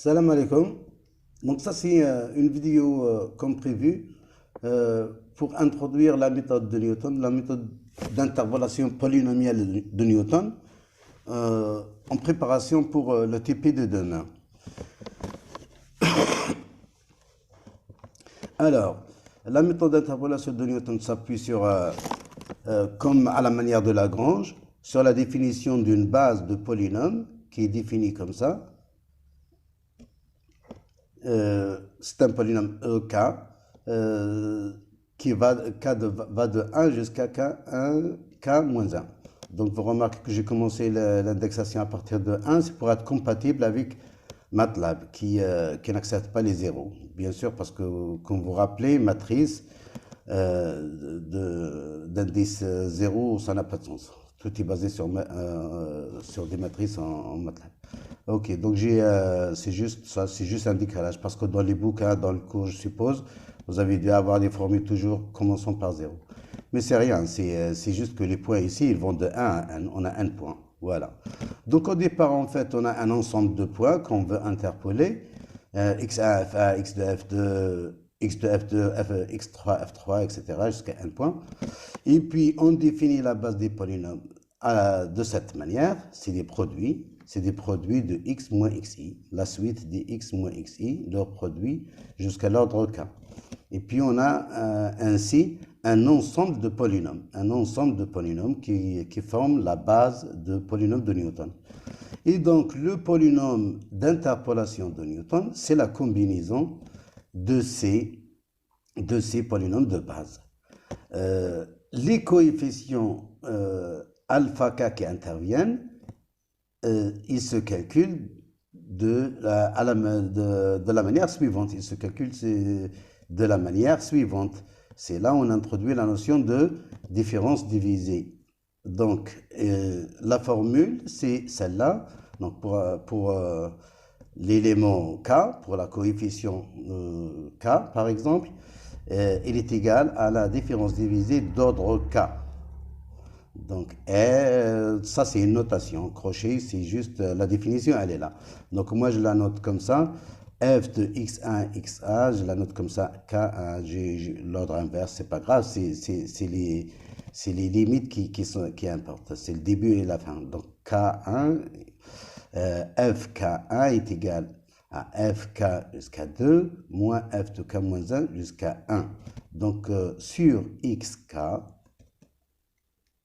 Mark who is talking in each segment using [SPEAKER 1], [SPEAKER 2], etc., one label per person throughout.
[SPEAKER 1] Salam alaikum. Donc ça c'est une vidéo comme prévu pour introduire la méthode de Newton, la méthode d'interpolation polynomiale de Newton en préparation pour le TP de demain. Alors, la méthode d'interpolation de Newton s'appuie sur, comme à la manière de Lagrange, sur la définition d'une base de polynôme qui est définie comme ça. C'est un polynôme EK qui va de 1 jusqu'à K moins 1. Donc vous remarquez que j'ai commencé l'indexation à partir de 1, c'est pour être compatible avec MATLAB qui n'accepte pas les zéros. Bien sûr, parce que, comme vous vous rappelez, matrice d'indice 0, ça n'a pas de sens. Tout est basé sur des matrices en MATLAB. Ok, donc c'est juste ça, c'est juste un décalage, parce que dans les bouquins, dans le cours, je suppose, vous avez dû avoir des formules toujours commençant par 0. Mais c'est rien, c'est juste que les points ici, ils vont de 1 à 1, on a un point, voilà. Donc au départ, en fait, on a un ensemble de points qu'on veut interpoler, x1, f1, x2, f2, x2, f2, x3, f3, etc., jusqu'à un point. Et puis, on définit la base des polynômes de cette manière, c'est des produits de x moins xi, la suite des x moins xi, leur produit jusqu'à l'ordre k. Et puis on a ainsi un ensemble de polynômes qui forment la base de polynôme de Newton. Et donc le polynôme d'interpolation de Newton, c'est la combinaison de ces polynômes de base. Les coefficients alpha k qui interviennent, il se calcule de la manière suivante. Il se calcule de la manière suivante. C'est là où on introduit la notion de différence divisée. Donc, la formule, c'est celle-là. Donc, pour l'élément K, pour la coefficient K, par exemple, il est égal à la différence divisée d'ordre K. Donc, ça c'est une notation, crochet, c'est juste la définition, elle est là. Donc, moi je la note comme ça, f de x1, xa, je la note comme ça, k1, l'ordre inverse, c'est pas grave, c'est les limites qui importent, c'est le début et la fin. Donc, k1, fk1 est égal à fk jusqu'à 2, moins f de k moins 1 jusqu'à 1. Donc, sur xk,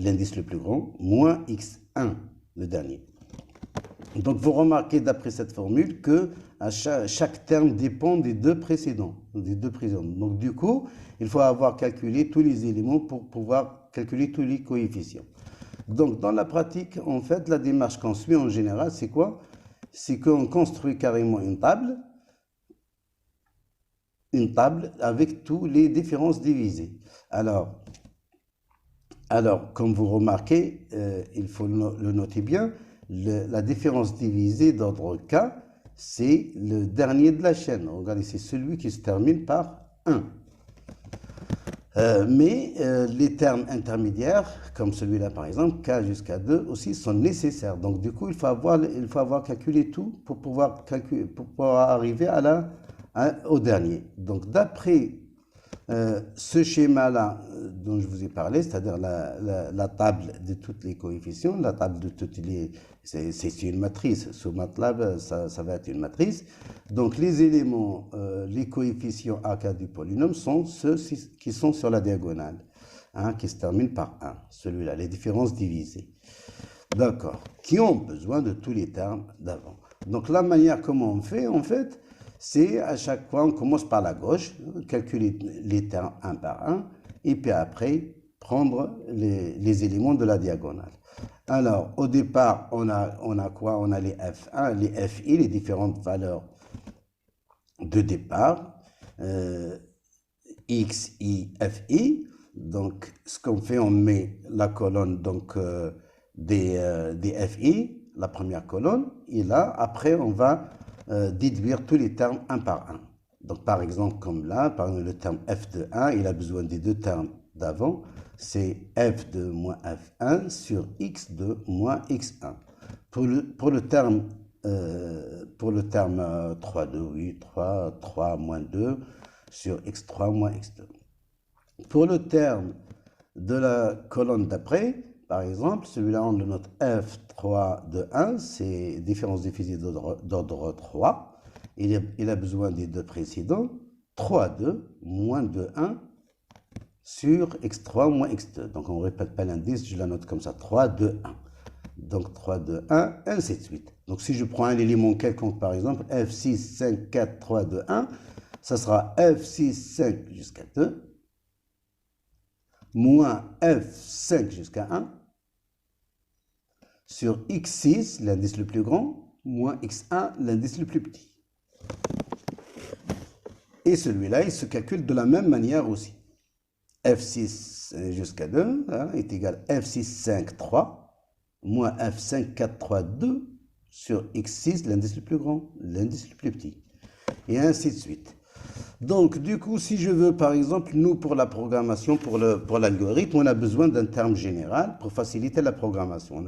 [SPEAKER 1] l'indice le plus grand, moins x1, le dernier. Donc, vous remarquez d'après cette formule que chaque terme dépend des deux précédents. Donc, du coup, il faut avoir calculé tous les éléments pour pouvoir calculer tous les coefficients. Donc, dans la pratique, en fait, la démarche qu'on suit en général, c'est quoi? C'est qu'on construit carrément une table avec tous les différences divisées. Alors, comme vous remarquez, il faut le noter bien, la différence divisée d'ordre K, c'est le dernier de la chaîne. Regardez, c'est celui qui se termine par 1. Mais les termes intermédiaires, comme celui-là par exemple, K jusqu'à 2 aussi, sont nécessaires. Donc du coup, il faut avoir calculé tout pour pouvoir arriver au dernier. Donc d'après ce schéma-là dont je vous ai parlé, c'est-à-dire la table de tous les coefficients, la table de toutes les... C'est une matrice. Sous MATLAB, ça va être une matrice. Donc, les éléments, les coefficients AK du polynôme sont ceux qui sont sur la diagonale, hein, qui se terminent par 1. Celui-là, les différences divisées. D'accord. Qui ont besoin de tous les termes d'avant. Donc, la manière comment on fait, en fait, c'est à chaque fois, on commence par la gauche, calculer les termes un par un, et puis après, prendre les éléments de la diagonale. Alors, au départ, on a quoi? On a les F1, les FI, les différentes valeurs de départ, X, I, FI. Donc, ce qu'on fait, on met la colonne donc, des FI, la première colonne, et là, après, on va déduire tous les termes un par un. Donc, par exemple, comme là, par exemple, le terme f de 1, il a besoin des deux termes d'avant. C'est f de moins f1 sur x de moins x1. Pour le terme pour le terme 3, 2, oui, 3 moins 2 sur x3 moins x2. Pour le terme de la colonne d'après, par exemple, celui-là, on le note f3 de 1, c'est différence déficit d'ordre 3. Il a besoin des deux précédents, 3, 2, moins 2, 1, sur x3 moins x2. Donc, on ne répète pas l'indice, je la note comme ça, 3, 2, 1. Donc, 3, 2, 1, ainsi de suite. Donc, si je prends un élément quelconque, par exemple, f6, 5, 4, 3, 2, 1, ça sera f6, 5 jusqu'à 2, moins f5 jusqu'à 1, sur x6, l'indice le plus grand, moins x1, l'indice le plus petit. Et celui-là, il se calcule de la même manière aussi. f6 jusqu'à 2 hein, est égal à f6, 5, 3, moins f5, 4, 3, 2, sur x6, l'indice le plus grand, l'indice le plus petit. Et ainsi de suite. Donc, du coup, si je veux, par exemple, nous, pour la programmation, pour l'algorithme, on a besoin d'un terme général pour faciliter la programmation. On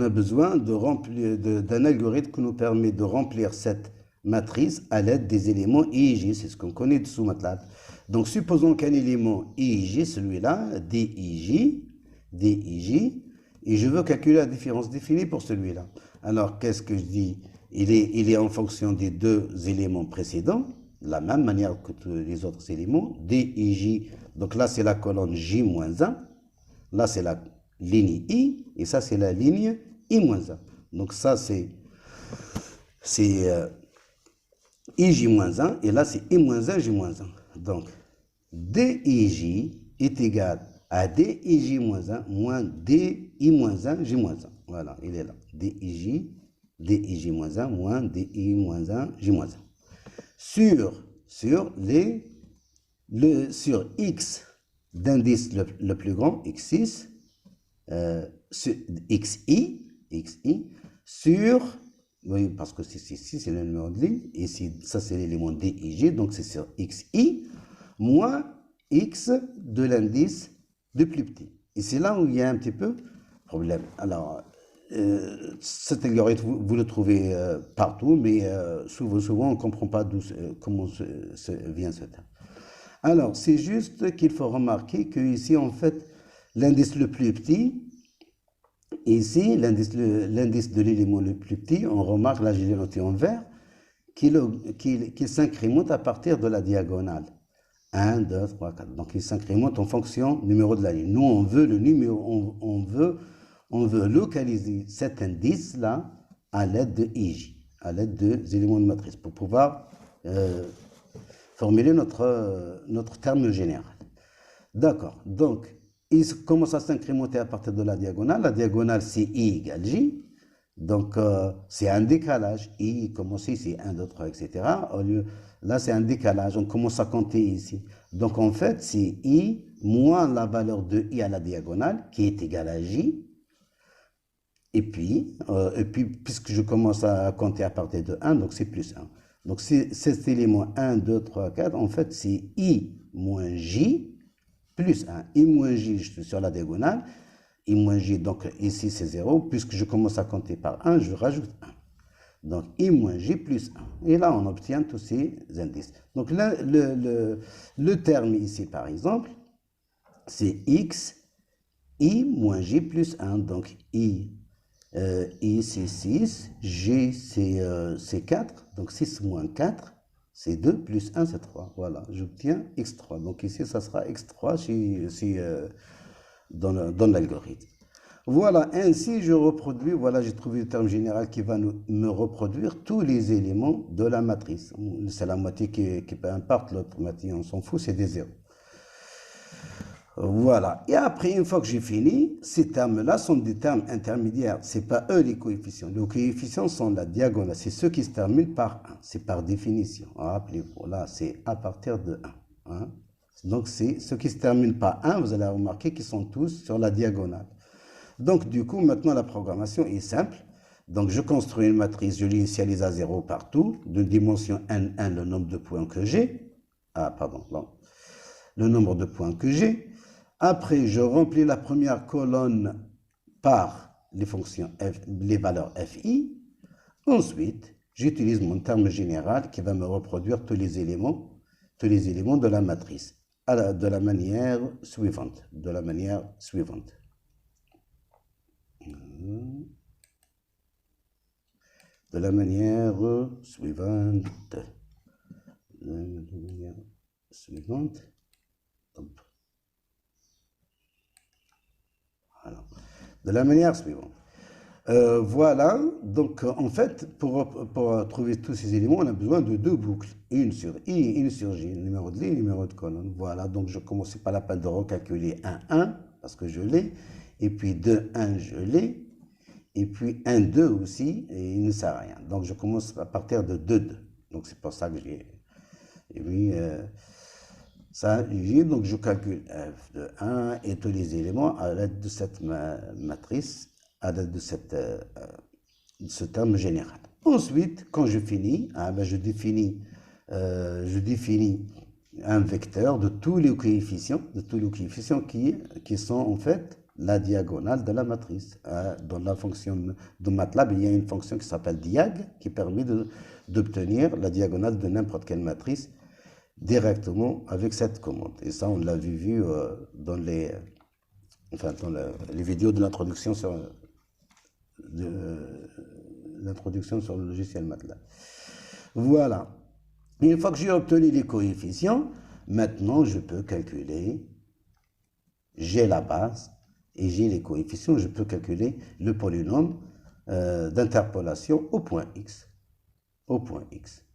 [SPEAKER 1] a besoin d'un algorithme qui nous permet de remplir cette matrice à l'aide des éléments I et J. C'est ce qu'on connaît sous MATLAB. Donc, supposons qu'un élément I et J, celui-là, DIJ, et je veux calculer la différence définie pour celui-là. Alors, qu'est-ce que je dis? Il est en fonction des deux éléments précédents, de la même manière que tous les autres éléments, D et J. Donc là, c'est la colonne J-1. Là, c'est la ligne I. Et ça, c'est la ligne I-1. Donc ça, c'est IJ-1. Et là, c'est I-1, J-1. Donc, DIJ est égal à DIJ-1 moins DI-1, J-1. Voilà, il est là. DIJ DIJ-1 moins DI-1, J-1. Sur X d'indice le plus grand, X6, XI, sur, oui, parce que c'est le numéro de ligne, et ça c'est l'élément DIJ, donc c'est sur XI, moins X de l'indice du plus petit. Et c'est là où il y a un petit peu problème. Alors, cet algorithme, vous le trouvez partout, mais souvent on ne comprend pas comment vient ce terme. Alors, c'est juste qu'il faut remarquer que ici, en fait, l'indice le plus petit, ici, l'indice de l'élément le plus petit, on remarque, là, je l'ai noté en vert, qu'il s'incrémente à partir de la diagonale. 1, 2, 3, 4. Donc, il s'incrémente en fonction du numéro de la ligne. Nous, on veut le numéro, on veut localiser cet indice-là à l'aide de IJ, à l'aide des éléments de matrice, pour pouvoir formuler notre terme général. D'accord. Donc, il commence à s'incrémenter à partir de la diagonale. La diagonale, c'est I égale J. Donc, c'est un décalage. I commence ici, 1, 2, 3, etc. Au lieu, là, c'est un décalage. On commence à compter ici. Donc, en fait, c'est I moins la valeur de I à la diagonale, qui est égale à J. Et puis, puisque je commence à compter à partir de 1, donc c'est plus 1. Donc, cet élément 1, 2, 3, 4, en fait, c'est I moins J plus 1. I moins J, je suis sur la diagonale. I moins J, donc ici, c'est 0. Puisque je commence à compter par 1, je rajoute 1. Donc, I moins J plus 1. Et là, on obtient tous ces indices. Donc, là, le terme ici, par exemple, c'est X, I moins J plus 1. Donc, I c'est 6, G c'est 4, donc 6 moins 4, c'est 2, plus 1 c'est 3. Voilà, j'obtiens X3. Donc ici, ça sera X3 dans l'algorithme. Voilà, ainsi je reproduis, voilà, j'ai trouvé le terme général qui va me reproduire tous les éléments de la matrice. C'est la moitié qui peu importe, l'autre moitié, on s'en fout, c'est des zéros. Voilà. Et après, une fois que j'ai fini, ces termes-là sont des termes intermédiaires. Ce n'est pas eux les coefficients. Les coefficients sont la diagonale. C'est ceux qui se terminent par 1. C'est par définition. Rappelez-vous, là, c'est à partir de 1. Hein? Donc, c'est ceux qui se terminent par 1, vous allez remarquer qu'ils sont tous sur la diagonale. Donc, du coup, maintenant, la programmation est simple. Donc, je construis une matrice, je l'initialise à 0 partout, de dimension n1, le nombre de points que j'ai. Ah, pardon, non. Le nombre de points que j'ai. Après, je remplis la première colonne par les fonctions les valeurs fi. Ensuite, j'utilise mon terme général qui va me reproduire tous les éléments de la matrice de la manière suivante. De la manière suivante. De la manière suivante. De la manière suivante. Hop. Voilà. De la manière suivante. Voilà, donc en fait, pour trouver tous ces éléments, on a besoin de deux boucles, une sur I, une sur J, numéro de ligne, numéro de colonne. Voilà, donc je commence pas la peine de recalculer 1, parce que je l'ai, et puis 2, 1, je l'ai, et puis 1, 2 aussi, et il ne sert à rien. Donc je commence à partir de 2, 2. Donc c'est pour ça que j'ai... Et puis, ça, donc je calcule f de 1 et tous les éléments à l'aide de cette matrice, à l'aide de ce terme général. Ensuite, quand je finis, je définis un vecteur de tous les coefficients, qui sont en fait la diagonale de la matrice. Dans la fonction de MATLAB, il y a une fonction qui s'appelle diag, qui permet d'obtenir la diagonale de n'importe quelle matrice directement avec cette commande. Et ça, on l'a vu dans les vidéos de l'introduction sur le logiciel MATLAB. Voilà. Une fois que j'ai obtenu les coefficients, maintenant je peux calculer, j'ai la base et j'ai les coefficients, je peux calculer le polynôme d'interpolation au point X. Au point X.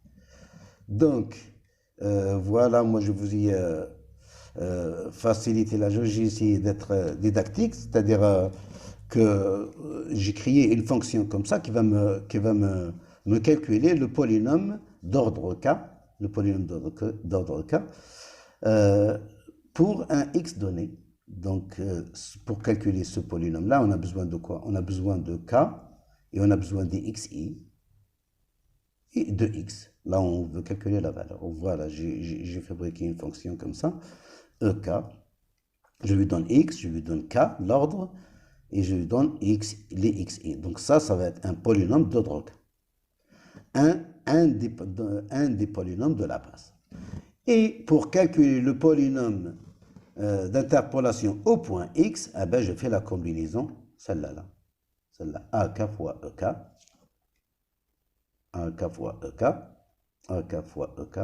[SPEAKER 1] Donc, voilà, moi je vous ai facilité la chose, j'ai essayé d'être didactique, c'est-à-dire que j'ai créé une fonction comme ça qui va me calculer le polynôme d'ordre K, pour un X donné. Donc, pour calculer ce polynôme-là, on a besoin de quoi? On a besoin de K et on a besoin des XI et de X. Là, on veut calculer la valeur. Voilà, j'ai fabriqué une fonction comme ça, EK. Je lui donne X, je lui donne K, l'ordre, et je lui donne X, les XI. Donc ça va être un polynôme d'ordre K. Un des polynômes de la base. Et pour calculer le polynôme d'interpolation au point X, je fais la combinaison, celle-là. Celle-là, AK fois EK. AK fois EK. AK fois EK.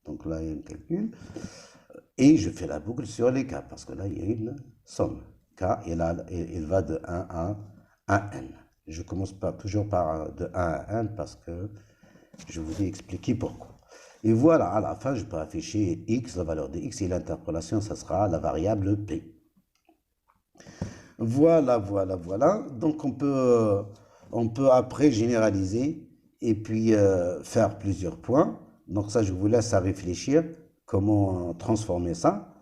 [SPEAKER 1] Donc là, il y a un calcul. Et je fais la boucle sur les K, parce que là, il y a une somme. K, et là, il va de 1 à n. Je commence toujours par de 1 à n, parce que je vous ai expliqué pourquoi. Et voilà, à la fin, je peux afficher x, la valeur de x, et l'interpolation, ça sera la variable p. Voilà. Donc, on peut après généraliser et puis faire plusieurs points. Donc ça, je vous laisse à réfléchir comment transformer ça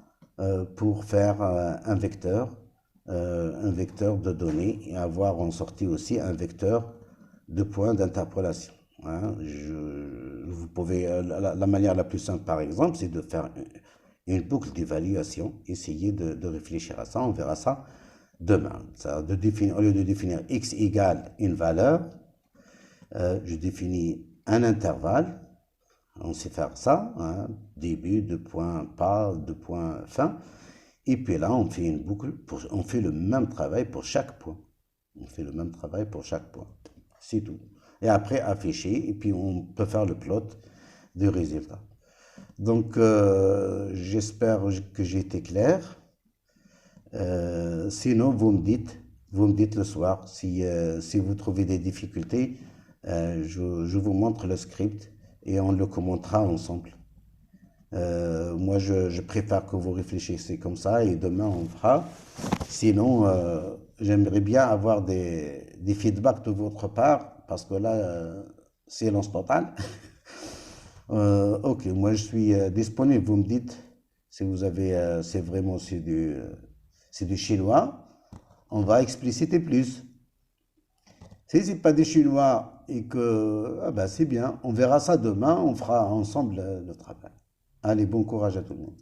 [SPEAKER 1] pour faire un vecteur de données et avoir en sortie aussi un vecteur de points d'interpolation. Hein. Vous pouvez, la manière la plus simple, par exemple, c'est de faire une boucle d'évaluation. Essayez de réfléchir à ça. On verra ça demain. Ça, au lieu de définir x égale une valeur, je définis un intervalle. On sait faire ça, hein, début, de point pas, de point fin. Et puis là, on fait une boucle, on fait le même travail pour chaque point. C'est tout. Et après, afficher, et puis on peut faire le plot du résultat. Donc, j'espère que j'ai été clair. Sinon, vous me dites le soir si vous trouvez des difficultés. Je vous montre le script et on le commentera ensemble. Moi, je préfère que vous réfléchissiez comme ça et demain on fera. Sinon, j'aimerais bien avoir des feedbacks de votre part parce que là, silence total. Ok, moi je suis disponible. Vous me dites si vous avez, c'est vraiment c'est du chinois. On va expliciter plus. Si c'est pas des chinois et que c'est bien, on verra ça demain. On fera ensemble le travail. Allez, bon courage à tout le monde.